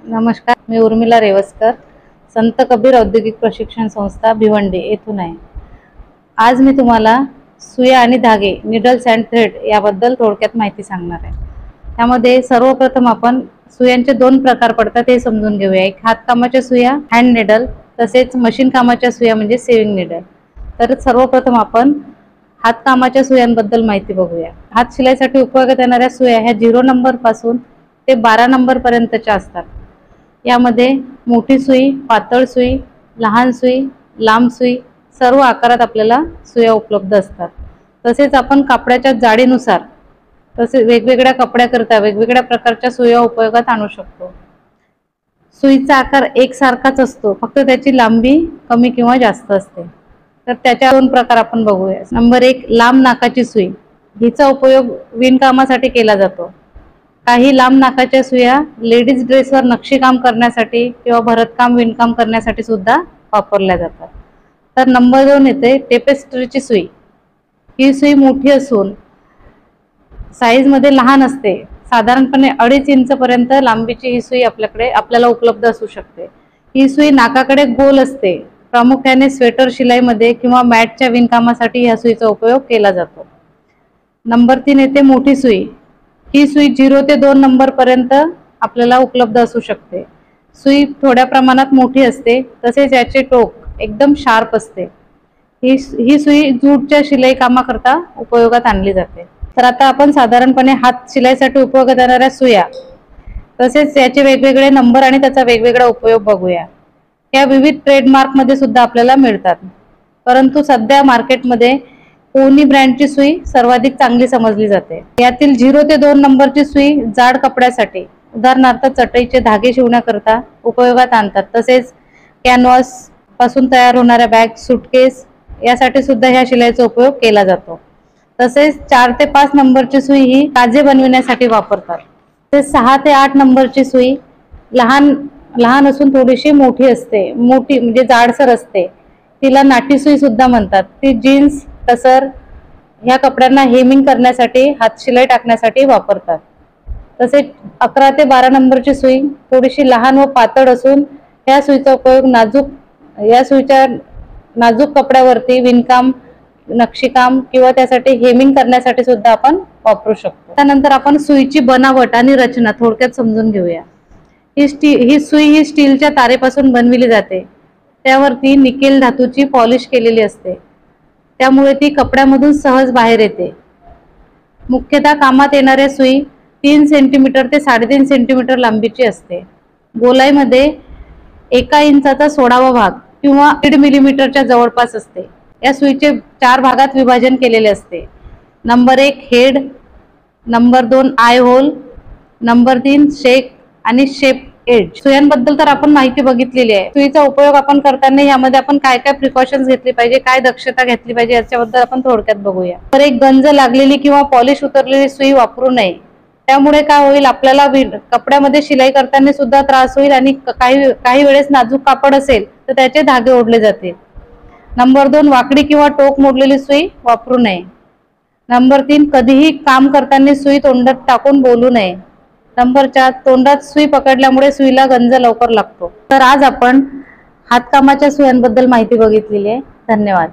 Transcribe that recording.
नमस्कार, मी उर्मिला रेवस्कर, संत कबीर औद्योगिक प्रशिक्षण संस्था भिवंडी येथून आहे। आज मी तुम्हाला सुया आणि धागे नीडल्स अँड थ्रेड याबद्दल थोडक्यात माहिती सांगणार आहे। त्यामध्ये सर्वप्रथम आपण सुयांचे दोन प्रकार पडतात हे समजून घेऊया। एक हातकामाच्या सुया हँड नीडल, तसेच मशीन कामाच्या सुया म्हणजे सेविंग नीडल। तर सर्वप्रथम आपण हातकामाच्या सुयांबद्दल माहिती बघूया। हात शिलाईसाठी उपयोगात येणाऱ्या सुया ह्या 0 नंबर पासून ते 12 नंबर पर्यंतच्या असतात। यामध्ये मोठी सुई, पातळ सुई, लहान सुई, लांब सुई सर्व आकारात आपल्याला सुया उपलब्ध असतात। तसेच आपण कापडाच्या जाडीनुसार तसेच वेगवेगळ्या कपड्याकरता वेगवेगळ्या प्रकारच्या सुया उपयोगात आणू शकतो। सुईचा आकार एकसारखाच असतो, फक्त त्याची लांबी कमी किंवा जास्त असते। तर त्याच्या दोन प्रकार आपण बघूया। नंबर 1, लांब नाकाची सुई। हिचा उपयोग विणकामासाठी केला जातो। काही लांब नाकाच्या सुया लेडीज ड्रेसवर नक्षीकाम करण्यासाठी किंवा भरतकाम विणकाम करण्यासाठी सुद्धा वापरल्या जातात। तर नंबर 2 येते टेपेस्ट्रीची सुई। ही सुई मोठी असून साईज मध्ये लहान असते। साधारणपणे 2.5 इंच पर्यंत लांबीची ही सुई आपल्याला उपलब्ध असू शकते। ही सुई नाकाकडे गोल असते। प्रामुख्याने स्वेटर शिलाईमध्ये किंवा मॅटच्या विणकामासाठी या सुईचा उपयोग केला जातो। नंबर 3 येते मोठी सुई। ही सुई 0 ते 2 नंबर पर्यंत आपल्याला उपलब्ध असू शकते। सुई थोड्या प्रमाणात मोठी असते, तसेच याचे टोक एकदम शार्प असते। ही सुई जूटच्या शिलाई कामाकरता उपयोगात आणली जाते। तर आता आपण साधारणपणे हात शिलाईसाठी उपयोगात येणाऱ्या सुया तसेच याचे वेगवेगळे नंबर आणि त्याचा वेगवेगळा उपयोग बघूया। या विविध ट्रेडमार्क मध्ये सुद्धा आपल्याला मिळतात, परंतु सध्या मार्केटमध्ये पोनी ब्रँडची सुई सर्वाधिक चांगली समजली जाते। यातील 0 ते 2 नंबरची सुई जाड कपड्यासाठी, उदाहरणार्थ चटईचे धागे शिवण्याकरता उपयोगात आणतात। तसेच कॅनव्हास पासून तयार होणाऱ्या बॅग, सूटकेस यासाठी सुद्धा ह्या शिलाईचा उपयोग केला जातो। तसेच 4 ते 5 नंबरची सुई ही काजे बनविण्यासाठी वापरतात। तसेच 6 ते 8 नंबरची सुई लहान असून थोडीशी मोठी असते, मोठी म्हणजे जाडसर असते। तिला नाटी सुई सुद्धा म्हणतात। ती जीन्स, टसर ह्या कपड्यांना हेमिंग करण्यासाठी, हात शिलाई टाकण्यासाठी वापरतात। तसेच 11 ते 12 नंबरची सुई थोडीशी लहान व पातळ असून या सुईचा उपयोग नाजूक कपड्यावरती विणकाम, नक्षीकाम किंवा त्यासाठी हेमिंग करण्यासाठी सुद्धा आपण वापरू शकतो। त्यानंतर आपण सुईची बनावट आणि रचना थोडक्यात समजून घेऊया। ही सुई ही स्टीलच्या तारेपासून बनविली जाते। त्यावरती निकेल धातूची पॉलिश केलेली असते, त्यामुळे ती कपड्यामधून सहज बाहेर येते। मुख्यतः कामात येणाऱ्या सुई 3 सेंटीमीटर ते 3.5 सेंटीमीटर लांबीची असते। गोलाईमध्ये 1 इंचाचा 16वा भाग किंवा 1.5 मिलीमीटरच्या जवळपास असते। या सुईचे 4 भागात विभाजन केलेले असते। Number 1 head, number 2 eye hole, number 3 shank आणि शेप एज। सुयांबद्दल तर आपण माहिती बघितलेली आहे। सुईचा उपयोग आपण करताना यामध्ये आपण काय काय प्रिकॉशन्स घेतली पाहिजे, काय दक्षता घेतली पाहिजे याच्याबद्दल आपण थोडक्यात बघूया। तर एक गंज लागलेली किंवा पॉलिश उतरलेली सुई वापरू नये। त्यामुळे काय होईल, आपल्याला कपड्यामध्ये शिलाई करताना सुद्धा त्रास होईल आणि काही वेळेस नाजूक कापड असेल तर त्याचे धागे ओढले जातील। नंबर 2 वाकडी किंवा टोक मोडलेली सुई वापरू नये। नंबर 3 कधीही काम करताना सुई तोंडात टाकून बोलू नये। नंबर 4 तोंडात सुई पकडल्यामुळे सुईला गंज लवकर लागतो। तर आज आपण हातकामाच्या सुयांबद्दल माहिती बघितलेली आहे। धन्यवाद।